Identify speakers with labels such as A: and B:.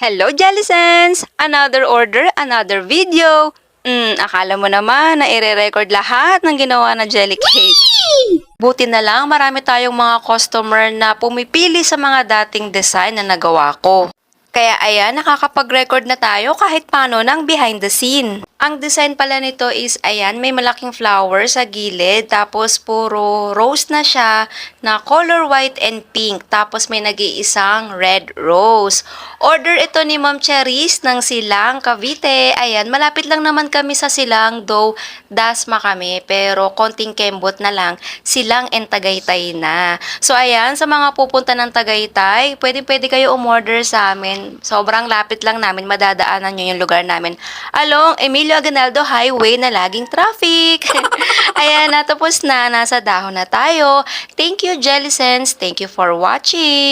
A: Hello, Jellicens! Another order, another video. Akala mo naman na ire-record lahat ng ginawa na jelly cake. Buti na lang marami tayong mga customer na pumipili sa mga dating design na nagawa ko. Kaya ayan, nakakapag-record na tayo kahit paano ng behind the scene. Ang design pala nito is, ayan, may malaking flower sa gilid, tapos puro rose na siya, na color white and pink, tapos may nag-iisang red rose. Order ito ni Ma'am Cherise ng Silang, Cavite. Ayan, malapit lang naman kami sa Silang, though Dasma kami, pero konting kembot na lang, Silang and Tagaytay na. So ayan, sa mga pupunta ng Tagaytay, pwede kayo umorder sa amin. Sobrang lapit lang namin, madadaanan nyo yung lugar namin. Along Emilio Aguinaldo Highway na laging traffic. Ayan, natapos na. Nasa dahon na tayo. Thank you, Jellicens. Thank you for watching.